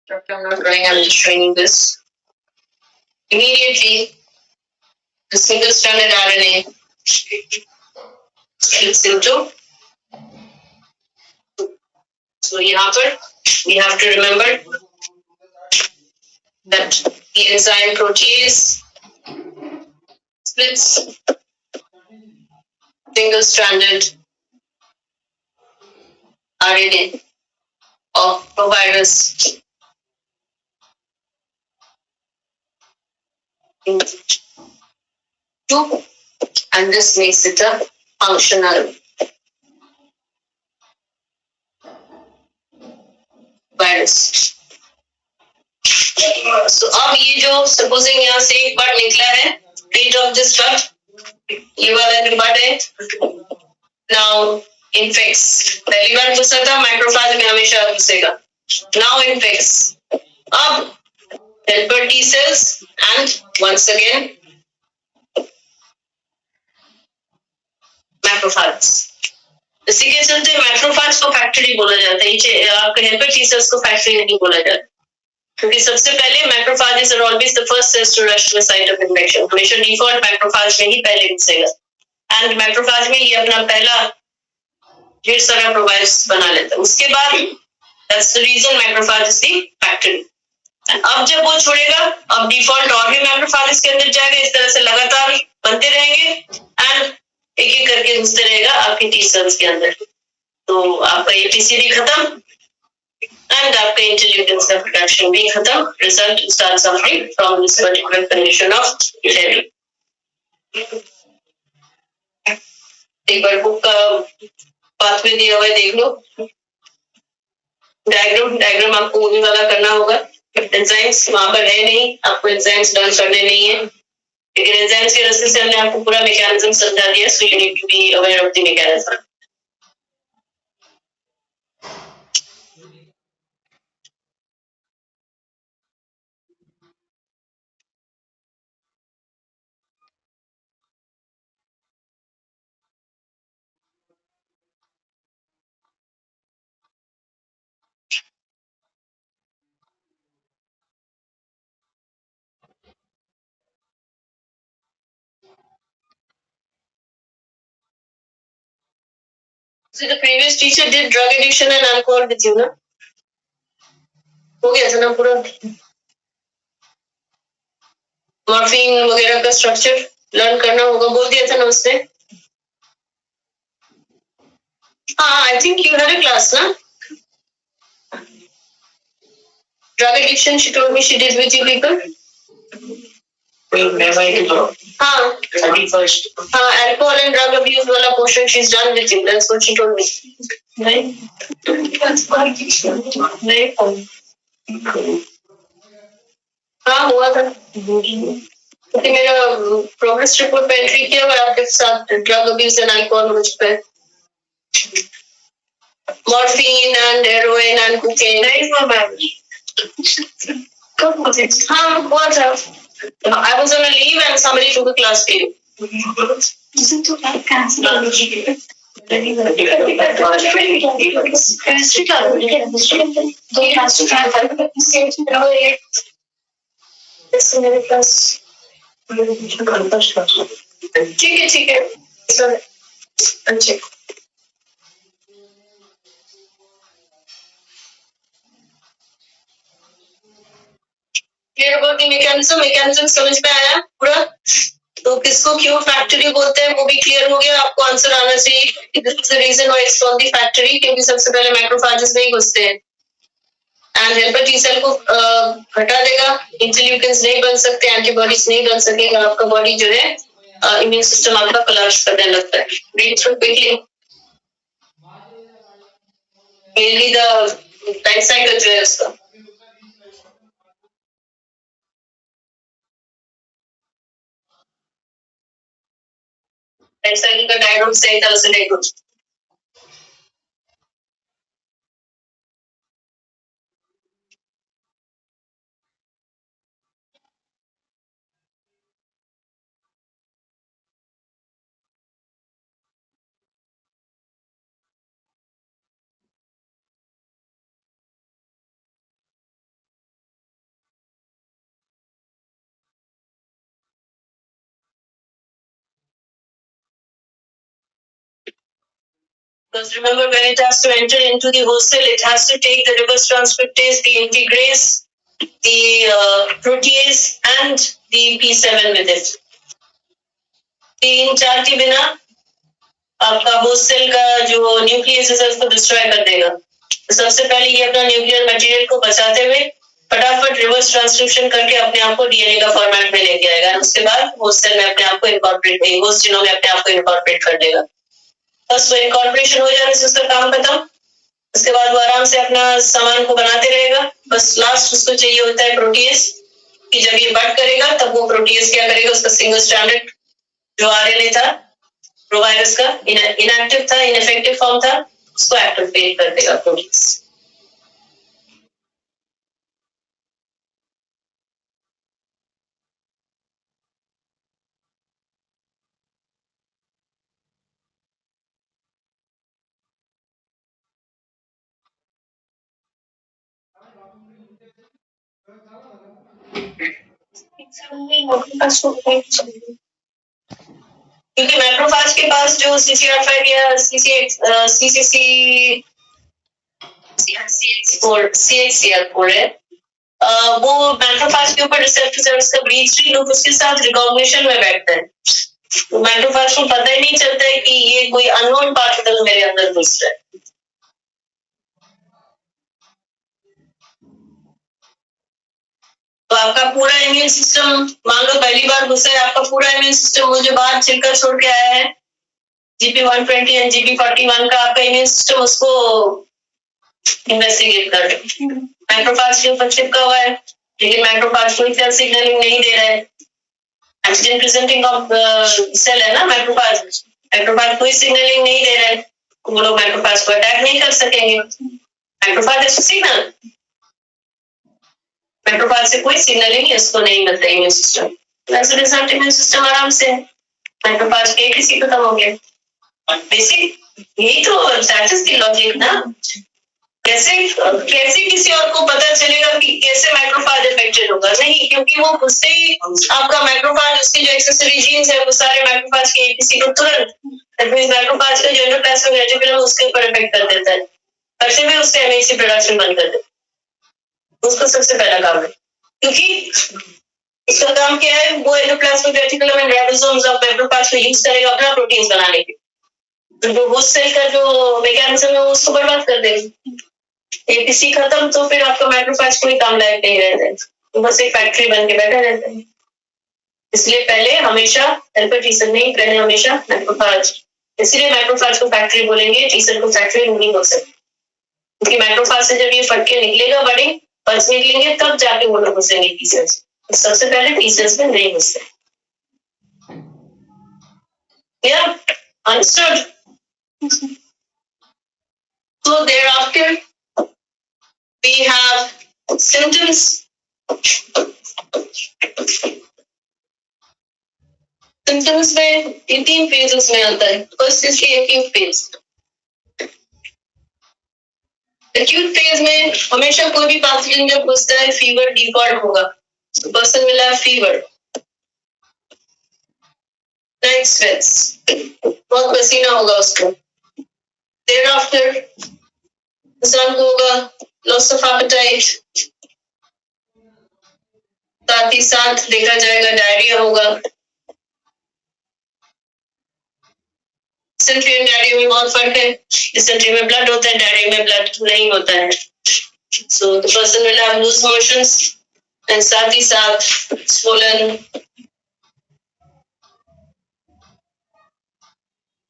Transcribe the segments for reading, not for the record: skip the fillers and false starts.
I'm not drawing, I'm just showing this. Immediately, the single stranded RNA splits into. So यहाँ पर we have to remember that the enzyme protease splits single stranded RNA of a virus into two, and this makes it a functional virus. So अब ये जो supposing यहाँ से एक बार निकला है page of this drug, ये वाला जो part है now infects. पहली बार घुसा था माइक्रोफाज में हमेशा घुसेगा. Now infects. अब helper T cells and once again macrophage. इसी के चलते मैक्रोफाज को फैक्ट्री बोला जाता है. आपके हेल्पर टी सेल्स को फैक्ट्री नहीं बोला जाता, क्योंकि सबसे पहले macrophages are always the first cells to rush to the site of infection. हमेशा डिफॉल्ट मैक्रोफाज में ही पहले घुसेगा एंड मैक्रोफाज में ये अपना पहला ढेर सारा प्रोबायोटिक्स बना लेता है. उसके बाद that's the reason macrophage is the factory. अब जब वो छोड़ेगा, अब डिफॉल्ट और भी मैक्रोफाजेस के अंदर जाएगा. इस तरह से लगातार बनते रहेंगे एंड एक एक करके घुसते रहेगा आपके टी सेल्स के अंदर. तो आपका एटीसीडी खत्म एंड आपका इंटरल्यूकिन्स का प्रोडक्शन भी खत्म. Result start suffering from this particular condition of therapy. एक बार बुक का पाथवे दिया हुआ है, देख लो. डायग्राम आपको मूवी वाला करना होगा. एंजाइम्स वहां पर है नहीं, आपको एंजाइम्स लर्न करने नहीं है, लेकिन एंजाइम्स के रास्ते से हमने आपको पूरा मैकेनिज्म समझा दिया. So you need to be aware of the mechanism. So the previous teacher did drug addiction and alcohol with you, ना? हो गया था ना पूरा. मॉर्फिन वगैरह का स्ट्रक्चर लर्न करना होगा, बोल दिया था ना उसने. हाँ, I think you had a class ना. Drug addiction she told me she did with you people. हाँ, अल्कोहल एंड ड्रग अब्यूज वाला portion she is done with you. That's what she told me. नहीं, हाँ हुआ था. क्योंकि मेरा progress report पे एंट्री किया हुआ आपके साथ ड्रग अब्यूज एंड अल्कोहल मुझ पे. Morphine and heroin and cocaine. नहीं हुआ मैम. कब हुआ? हाँ हुआ था. I was on a leave and somebody took a class for you. Isn't to like cancel? Chemistry का दो क्लास ट्राई कर. इससे मेरे पास ठीक है ठीक है. अच्छा क्लियर अबाउट द मैकेनिज्म समझ में आया पूरा. तो किसको क्यों फैक्ट्री बोलते हैं वो भी क्लियर हो गया. आपको आंसर आना चाहिए. This is the reason why it's called the factory, क्योंकि सबसे पहले मैक्रोफाजेस में ही घुसते हैं एंड हेल्पर टी सेल को हटा देगा. इंटरल्यूकिन्स नहीं बन सकते, एंटीबॉडीज नहीं बन सकेगा. आपका बॉडी जो है इम्यून सिस्टम आपका कोलैप्स करने लगता है. Read through quickly. Mainly the life cycle जो है उसका. लाइफ साइकिल का डायग्राम सही तरह से देखो. Because remember, when it has to enter into the host cell, it has to take the reverse transcriptase, the integrase, the protease, and the P7 with it. इन चार के बिना आपका होस्ट सेल का जो न्यूक्लियस है उसको डिस्ट्रॉय कर देगा. तो सबसे पहले ये अपना न्यूक्लियर मटेरियल को बचाते हुए फटाफट रिवर्स ट्रांसक्रिप्शन करके अपने आप को डीएनए का फॉर्मेट में लेके आएगा. उसके बाद होस्ट सेल में अपने आप को इनकॉर्पोरेट, होस्ट जीनोम में अपने आप को इनकॉर्पोरेट कर देगा. बस वो इनकॉर्पोरेशन हो जाने से उसका काम खत्म. उसके बाद वो आराम से अपना सामान को बनाते रहेगा. बस लास्ट उसको चाहिए होता है प्रोटीएस, कि जब ये बट करेगा तब वो प्रोटीएस क्या करेगा, उसका सिंगल स्ट्रैंडेड जो आरएनए था प्रोवायरस का, इनएक्टिव था, इनइफेक्टिव फॉर्म था, उसको एक्टिवेट कर देगा प्रोटीएस. क्योंकि मैक्रोफाज के पास जो CCR5 या CXCR4 है, वो मैक्रोफाज के ऊपर रिसेप्टर का ब्रीच लूप उसके साथ रिकॉग्निशन में बैठता है. तो मैक्रोफाज को पता ही नहीं चलता है कि ये कोई अननोन पार्टिकल मेरे अंदर घुस रहा है. तो आपका पूरा इम्यून सिस्टम, मान लो पहली बार घुसा है, आपका पूरा इम्यून सिस्टम वो जो बाहर छिलका छोड़ के आया है GP120 एंड GP41 का, आपका इम्यून सिस्टम उसको इन्वेस्टिगेट कर रहे हैं. मैक्रोफाज के ऊपर चिपका हुआ है, लेकिन मैक्रोफाज कोई सेल सिग्नलिंग नहीं दे रहा है. एंटीजन प्रेजेंटिंग सेल है ना मैक्रोफाज. मैक्रोफाज कोई सिग्नलिंग नहीं दे रहा है, वो लोग मैक्रोफाज को अटैक नहीं कर सकेंगे. मैक्रोफाज है सिग्नल, मैक्रोफाज से कोई सिग्नलिंग इसको नहीं मिलता इम्यून सिस्टम. वैसे रिजल्ट इम्यून सिस्टम आराम से है. मैक्रोफाज के किसी खत्म हो गया. बेसिक यही तो दैट इज द लॉजिक ना. कैसे किसी और को पता चलेगा कि कैसे मैक्रोफाज इफेक्टेड होगा? नहीं, क्योंकि वो उससे ही आपका मैक्रोफाज, उसके जो एक्सेसरी जीन्स है वो सारे मैक्रोफाज के एपीसी को तुरंत, दैट मींस मैक्रोफाज का जो एंडोप्लाज्मिक रेटिकुलम उसके ऊपर इफेक्ट कर देता है. वैसे भी उससे एमएसी प्रोडक्शन बंद कर देता है. उसका सबसे पहला काम है, क्योंकि इसका काम क्या है, वो endoplasmic reticulum and ribosomes of macrophage को यूज करेगा अपना प्रोटीन बनाने के. तो जो होस्ट सेल का जो मैकेनिज्म है उसको बर्बाद कर देगा. एपीसी खत्म तो फिर आपका मैक्रोफाज कोई काम लायक नहीं रहता है. तो बस एक फैक्ट्री बन के बैठा रहता है. इसलिए पहले हमेशा हेल्पर टी सेल नहीं, पहले हमेशा मैक्रोफाज. इसलिए मैक्रोफाज को फैक्ट्री बोलेंगे, टी सेल को फैक्ट्री नहीं बोल सकते. क्योंकि मैक्रोफाज से जब ये फट के निकलेगा, बड़े पल्स निकलेंगे, तब जाके वो लोग घुसेंगे टी सेल्स. सबसे पहले टी सेल्स में नहीं घुसते. Yeah, understood. So thereafter we have symptoms. Symptoms में तीन फेजेस में आता है. First is the acute phase. Acute phase में हमेशा कोई भी पैथोजन जब घुसता है, फीवर डिफॉल्ट होगा. Person will have fever, night sweats, बहुत पसीना होगा उसको. देयरआफ्टर इंसान को होगा लॉस ऑफ एपेटाइट, साथ ही साथ देखा जाएगा डायरिया होगा. डिसेंट्री एंड डायरिया में बहुत फर्क है. डिसेंट्री में ब्लड होता है, डायरिया में ब्लड नहीं होता है. So the person will have loose motions and साथ ही साथ swollen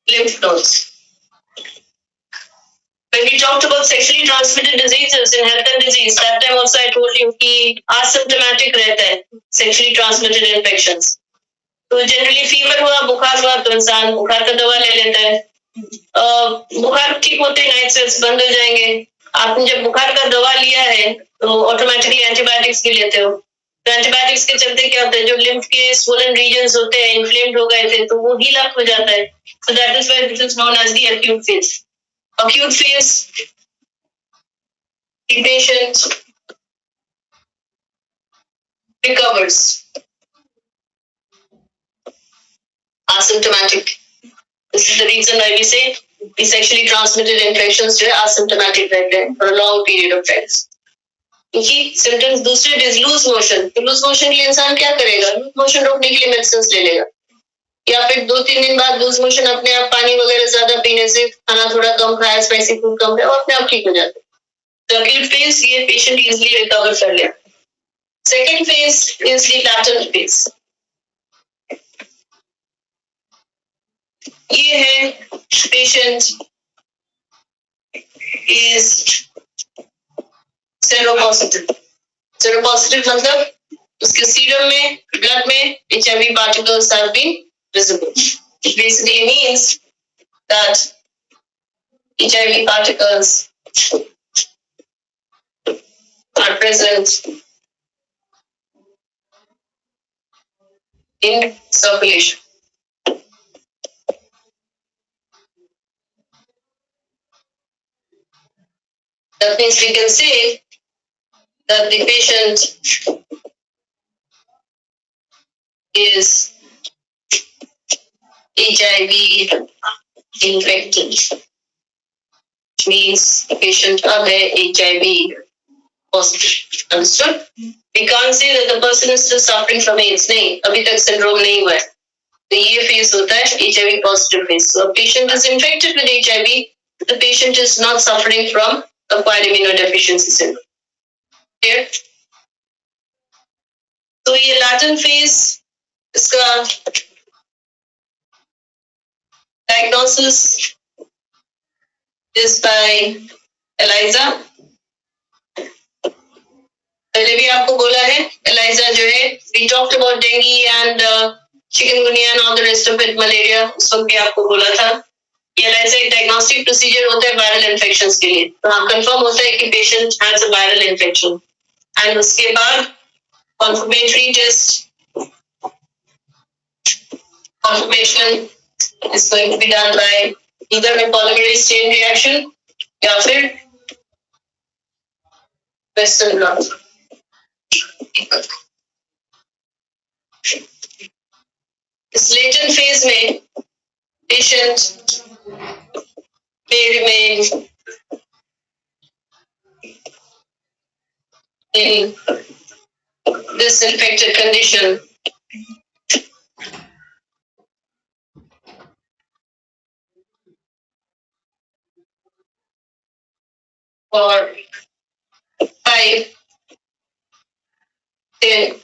lymph nodes. When we talked about sexually transmitted diseases in health and disease, that time also I told you कि asymptomatic रहता है sexually transmitted infections. तो generally fever हुआ, बुखार हुआ, तो इंसान बुखार का दवा ले लेता है. बुखार ठीक होते ही नाइट स्वेट्स बंद हो जाएंगे. आपने जब बुखार का दवा लिया है तो ऑटोमेटिकली एंटीबायोटिक्स भी लेते हो. तो एंटीबायोटिक्स के चलते क्या होता है, जो लिम्फ के swollen regions होते हैं, इन्फ्लेम्ड हो गए थे, तो वो हील अप हो जाता है. So that is why this is known as the acute phase. Acute phase, the patient recovers. Asymptomatic. This is the reason why we say sexually transmitted infections जो है asymptomatic रहते हैं for a long period of time. क्योंकि symptoms दूसरे loose motion, तो loose motion के लिए इंसान क्या करेगा? लूज मोशन रोकने के लिए मेडिसिन ले लेगा, या फिर 2-3 दिन बाद लूज मोशन अपने आप पानी वगैरह ज्यादा पीने से, खाना थोड़ा कम खाया, स्पाइसी फूड कम खाया, और अपने आप ठीक हो जाता है. तो acute phase ये पेशेंट इजीली रिकवर कर ले. Second phase is the latent phase. ये है पेशेंट इज सेरोपॉजिटिव. सेरोपॉजिटिव मतलब उसके सीरम में, ब्लड में HIV particles have been visible. It basically means that HIV particles are present in circulation. That means we can say that the patient is HIV infected, which means the patient अब है HIV positive. Understood? We can't say that the person is still suffering from AIDS. नहीं, अभी तक syndrome नहीं हुआ है. तो ये phase होता है HIV positive phase. So a patient is infected with HIV. The patient is not suffering from acquired immunodeficiency syndrome. Clear? तो ये latent phase, इसका diagnosis is by ELISA. पहले भी आपको बोला है, ELISA जो है, we talked about dengue and chikungunya and all the rest of it, malaria, उस वक्त भी आपको बोला था. ये ELISA एक डायग्नोस्टिक प्रोसीजर होता है वायरल इन्फेक्शंस के लिए. तो हाँ, कंफर्म होता है कि patient has a viral infection, and उसके बाद confirmatory test, confirmation is going to be done by either a polymerase chain reaction या फिर Western blot. इस latent phase में patient may remain in this infected condition for 5, 10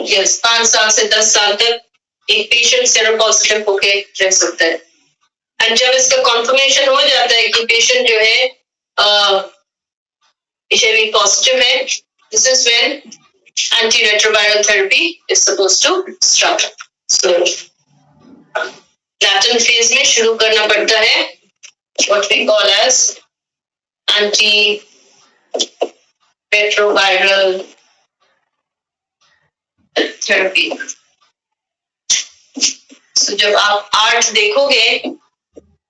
years. 5 साल से 10 साल तक एक पेशेंट सेरोपॉजिटिव होके रह सकता है. एंड जब इसका कॉन्फर्मेशन हो जाता है कि पेशेंट जो है HIV positive है, this is when antiretroviral therapy is supposed to start. So latent phase में शुरू करना पड़ता है what we call as antiretroviral therapy. So जब आप आर्ट देखोगे,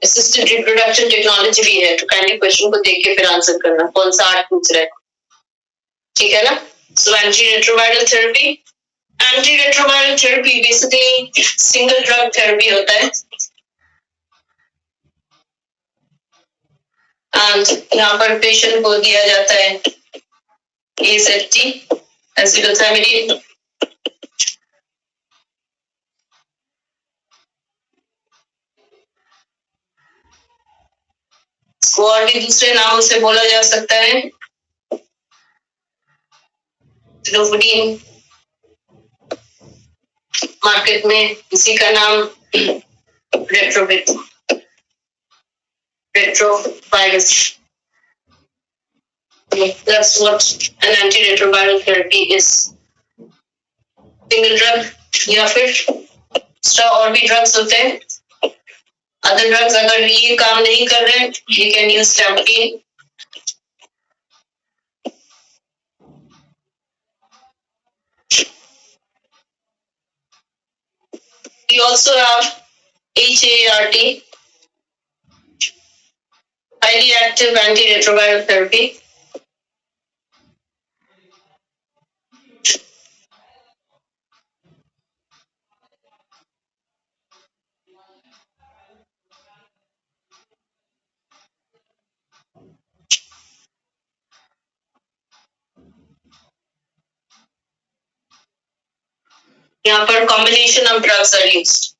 असिस्टेड रिप्रोडक्शन टेक्नोलॉजी भी है, तो काइंडली क्वेश्चन को देख के फिर आंसर करना कौन सा आर्ट पूछ रहा है. ठीक है ना? So antiretroviral therapy. Antiretroviral therapy basically single drug therapy होता है. एंड यहाँ पर पेशेंट को दिया जाता है AZT, एसिडोथायमिडीन. इसको और भी दूसरे नामों से बोला जा सकता है सिलोफुडीन. मार्केट में इसी का नाम retrovirus. That's what an antiretroviral therapy is. Single drug या फिर एक्स्ट्रा और भी ड्रग्स होते हैं. अदर ड्रग्स अगर ये काम नहीं कर रहे, you can use Stampin. We also have HAART, highly active antiretroviral therapy. यहाँ पर combination of drugs are used.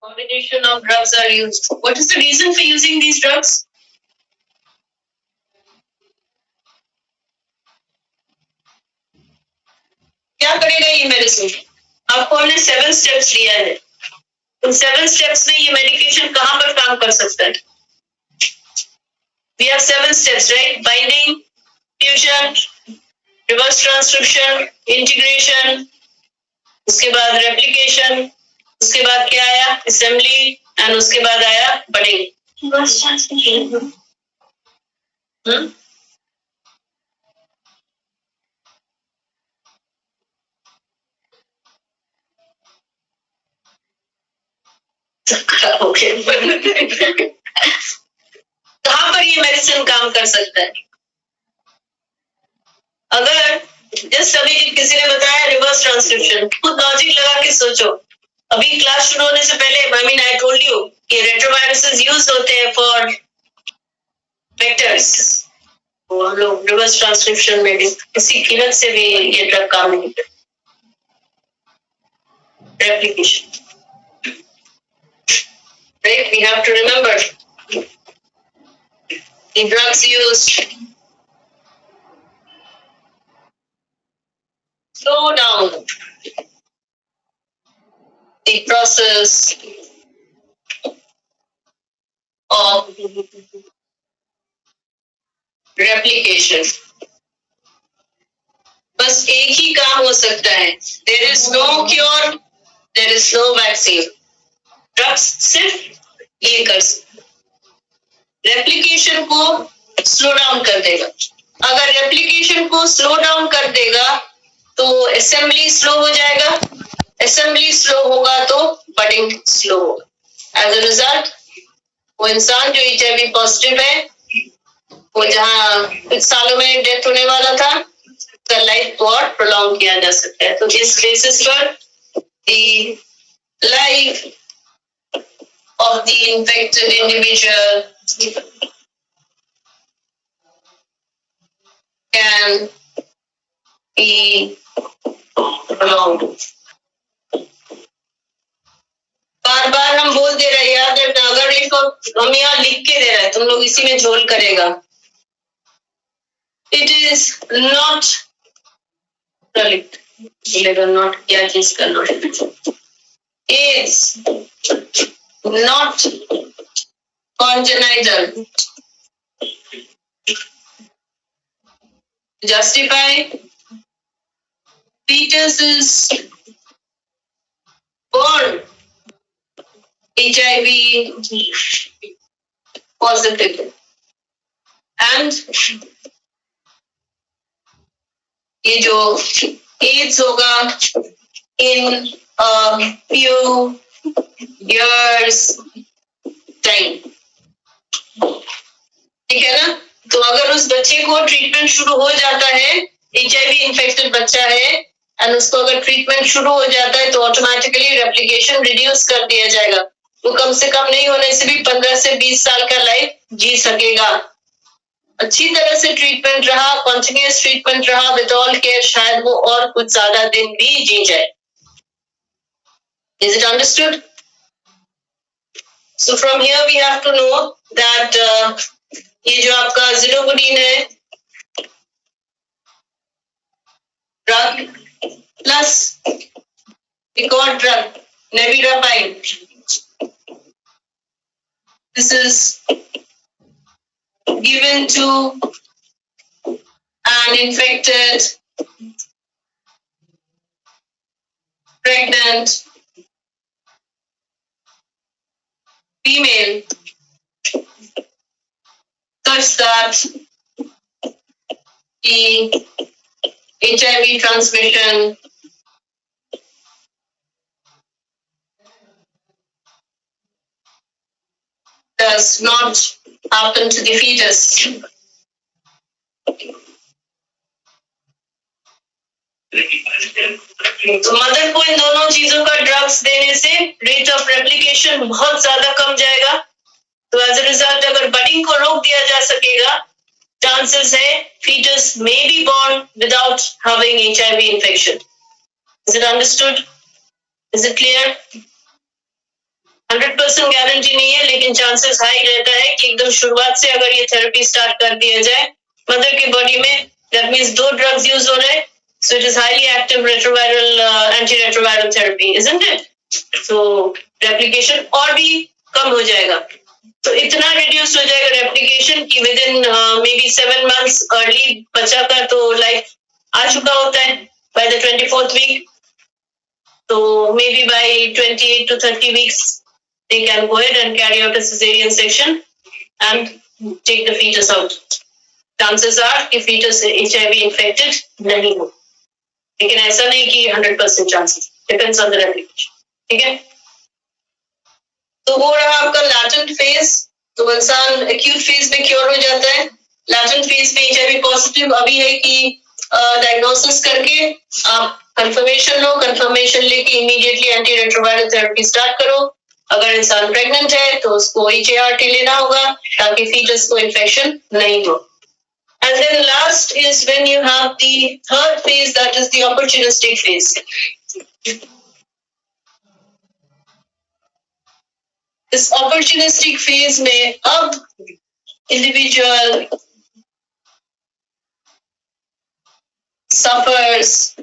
Combination of drugs are used. What is the reason for using these drugs? क्या करेगा ये मेडिसिन? आपको हमने 7 steps दिया है. इन 7 steps में ये मेडिकेशन कहाँ पर काम कर सकता है? We have 7 steps, right? Binding, fusion, reverse transcription, integration, उसके बाद replication, उसके बाद क्या आया? Assembly, and उसके बाद आया budding. Reverse transcription. कहाँ पर ये मेडिसिन काम कर सकता है? अगर जस्ट अभी किसी ने बताया रिवर्स ट्रांसक्रिप्शन, खुद लॉजिक लगा के सोचो. अभी क्लास शुरू होने से पहले आई टोल्ड यू कि रेट्रोवायरसेस यूज होते हैं फॉर वेक्टर्स. तो हम लोग रिवर्स ट्रांसक्रिप्शन में भी किसी कीमत से भी ये ड्रग काम नहीं करता. Replication, right? We have to remember the drugs used slow down the process of replication. बस एक ही काम हो सकता है. There is no cure, there is no vaccine. Drugs सिर्फ ये कर सकते, रेप्लिकेशन को स्लो डाउन कर देगा. अगर रेप्लिकेशन को स्लो डाउन कर देगा तो असेंबली स्लो हो जाएगा. असेंबली स्लो होगा तो बडिंग स्लो होगा. एज अ रिजल्ट वो इंसान जो HIV पॉजिटिव है, वो जहाँ कुछ सालों में डेथ होने वाला था, उसका लाइफ बहुत प्रोलॉन्ग किया जा सकता है. तो इस बेसिस पर life of the infected individual can be prolonged. बार बार हम बोल दे रहे हैं, याद रखना. अगर इसको हम यहाँ लिख के दे रहे हैं, तुम लोग इसी में झोल करेगा. It is not not क्या चीज का not is not congenital. Justify, fetus is born HIV positive, and ये जो AIDS होगा in a few years time. ठीक है ना? तो अगर उस बच्चे को ट्रीटमेंट शुरू हो जाता है, HIV इन्फेक्टेड बच्चा है, एंड उसको अगर ट्रीटमेंट शुरू हो जाता है तो ऑटोमेटिकली रेप्लिकेशन रिड्यूस कर दिया जाएगा. वो कम से कम नहीं होने से भी 15 से 20 साल का लाइफ जी सकेगा. अच्छी तरह से ट्रीटमेंट रहा, कंटिन्यूअस ट्रीटमेंट रहा विद ऑल केयर, शायद वो और कुछ ज्यादा दिन भी जी जाए. Is it understood? So from here we have to know that ये जो आपका ज़िलोबुटीन है, drug plus एक और drug nevirapine. This is given to an infected, pregnant female such that the HIV transmission does not happen to the fetus. तो mother को इन दोनों चीजों का ड्रग्स देने से रेट ऑफ रेप्लिकेशन बहुत ज्यादा कम जाएगा. तो एज अ रिजल्ट अगर बडिंग को रोक दिया जा सकेगा, चांसेस है fetus may be born without having HIV infection. Is it understood? Is it clear? 100% guarantee नहीं है, लेकिन चांसेस हाई रहता है कि एकदम शुरुआत से अगर ये थेरेपी स्टार्ट कर दिया जाए मदर के बॉडी में, दैट मीन्स 2 ड्रग्स यूज हो रहे हैं, so it is highly active retroviral anti retroviral therapy, isn't it? So replication और भी कम हो जाएगा, तो इतना रिड्यूस हो जाएगा रेप्लिकेशन की with in may be 7 months early बच्चा का तो लाइफ आ चुका होता है बाय द 24th वीक, तो may be bye 28 to 30 weeks they can go ahead and carry out a cesarean section and take the fetus out. Chances are कि fetus HIV infected नहीं हो, लेकिन ऐसा नहीं कि 100% chances, depends on the replication. ठीक है, तो वो रहा आपका लैटेंट फेज, तो इंसान एक्यूट फेज में क्योर हो जाता है, लैटेंट फेज में HIV पॉजिटिव अभी है कि डायग्नोसिस करके आप कंफर्मेशन लो, कंफर्मेशन लेके immediately anti retroviral therapy start करो, अगर इंसान प्रेग्नेंट है तो उसको HART लेना होगा ताकि फीटस को इन्फेक्शन नहीं हो. And then last is when you have the third phase, that is the opportunistic phase. इस opportunistic phase में अब individual suffers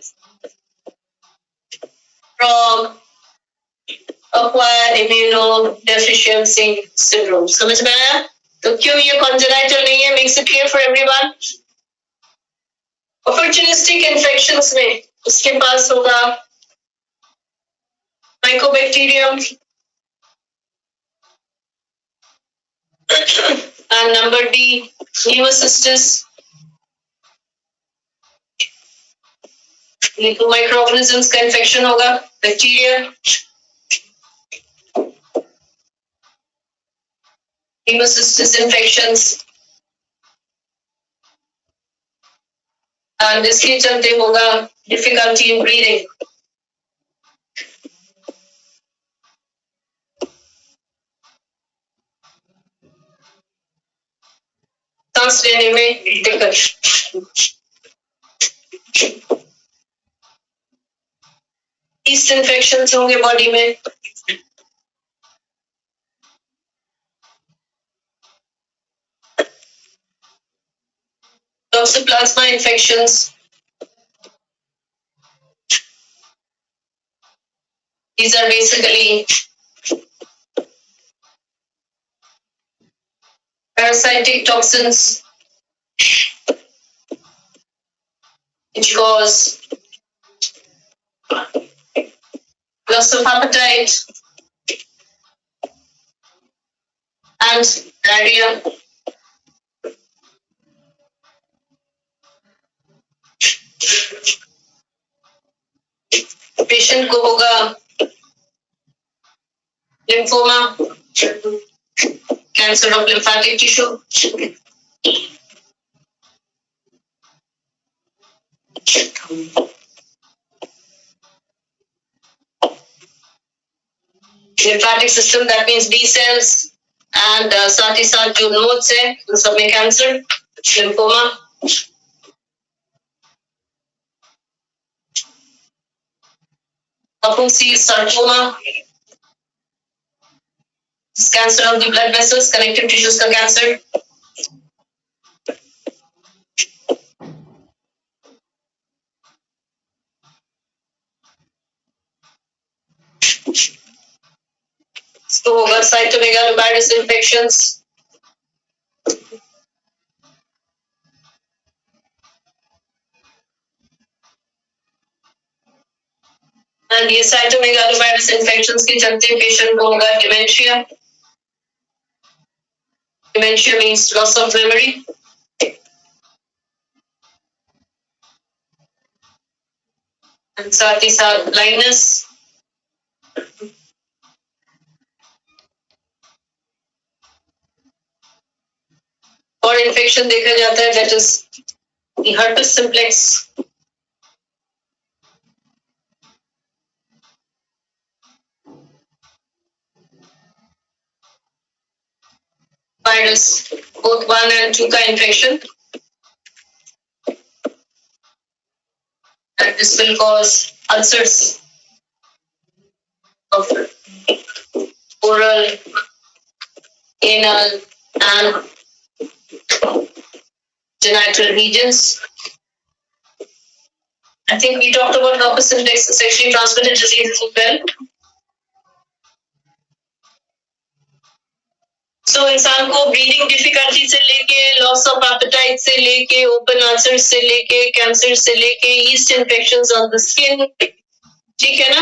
from acquired immunodeficiency syndrome. समझ में आया? तो क्यों ये congenital नहीं है? Makes it clear for everyone. Opportunistic infections में उसके पास होगा Mycobacterium and number D, Pneumocystis. Microorganisms का infection होगा, bacteria, Pneumocystis infections, and इसके चलते होगा difficulty in breathing. सांस लेने में दिक्कत. yeast infections होंगे बॉडी में, toxoplasma infections, these are basically parasitic toxins which cause loss of appetite and diarrhea. Patient को होगा lymphoma, cancer of lymphatic tissue, lymphatic system, that means B cells and साथ ही साथ जो नोड्स है उन सब में cancer, lymphoma. Kaposi sarcoma, cancer of the blood vessels, connective tissues का cancer. तो होगा cytomegalovirus infections, and ये cytomegalovirus infections के चलते पेशेंट को होगा dementia. Dementia means loss of memory. And साथ ही साथ blindness. और इन्फेक्शन देखा जाता है that is the herpes simplex, virus, both 1 and 2 का infection, and this will cause ulcers of oral, anal, and genital regions. I think we talked about herpes simplex, sexually transmitted diseases as well. So इंसान को breathing difficulty से लेके loss of appetite से लेके open ulcer से लेके cancer से लेके east infections on the skin, ठीक है ना,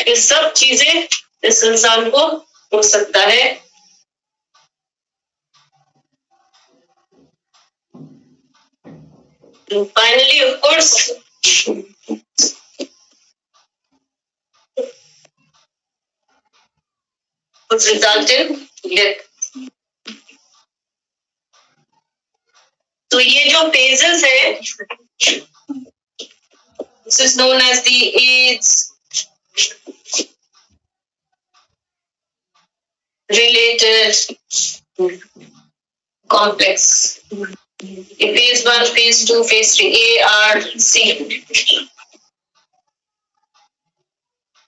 ये सब चीजें इस इंसान को हो सकता है. Finally, of course, would result in death. तो ये जो phases है, this is known as the AIDS related complex. Phase 1, phase 2, phase 3, A, R, C.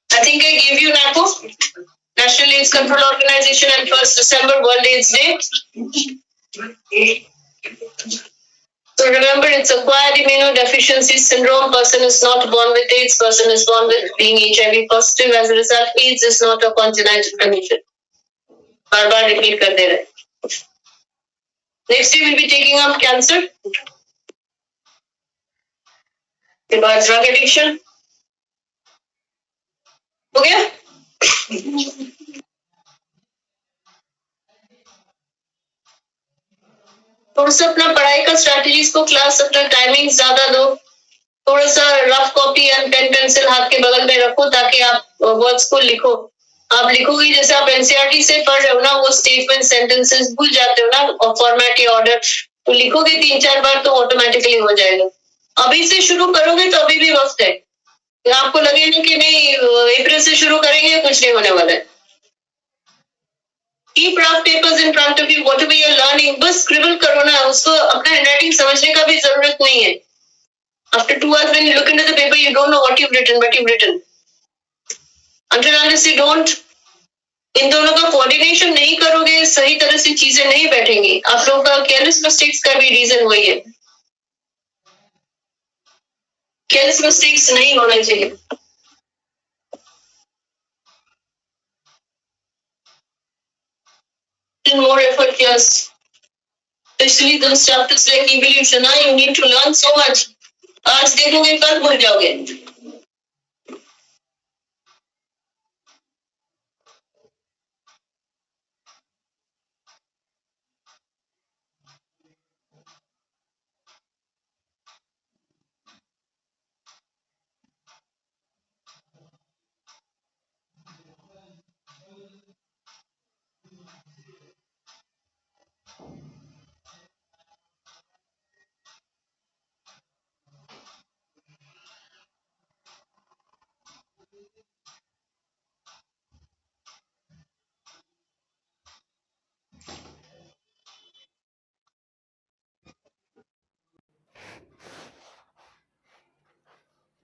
I think I gave you NACO, National AIDS Control Organization, and 1st December World AIDS Day. So remember, it's acquired immunodeficiency syndrome. Person is not born with AIDS. Person is born with being HIV positive. As a result, AIDS is not a congenital condition. बार-बार repeat करते रहे. Next, we will be taking up cancer. के बाद drug addiction. हो गया? थोड़ा सा अपना पढ़ाई का स्ट्रैटेजीज को क्लास अपना टाइमिंग ज्यादा दो. थोड़ा सा rough copy and pen pencil हाथ के बगल में रखो ताकि आप वर्ड्स को लिखो. आप लिखोगे जैसे आप एनसीईआरटी से पढ़ रहे हो ना, वो स्टेटमेंट सेंटेंसेस भूल जाते हो ना, और फॉर्मेट या ऑर्डर, तो लिखोगे 3-4 बार तो ऑटोमेटिकली हो जाएगा. अभी से शुरू करोगे तो अभी भी वक्त है. आपको लगेगा कि नहीं अप्रैल से शुरू करेंगे, कुछ नहीं होने वाला है. Keep rough papers in front of you, whatever you're learning, बस scribble करो ना, उसको अपना handwriting समझने का भी जरूरत नहीं है. After 2 hours when you look into the paper, you don't know what you've written, but you've written. Until unless you don't, इन दोनों का कोऑर्डिनेशन नहीं करोगे, सही तरह से चीजें नहीं बैठेंगी. आप लोगों का केयरलेस मिस्टेक्स का भी रीजन वही है. केयरलेस मिस्टेक्स नहीं होना चाहिए. More effort, yes. Especially those chapters like evolution, you need to learn so much. आज देखोगे कल भूल जाओगे.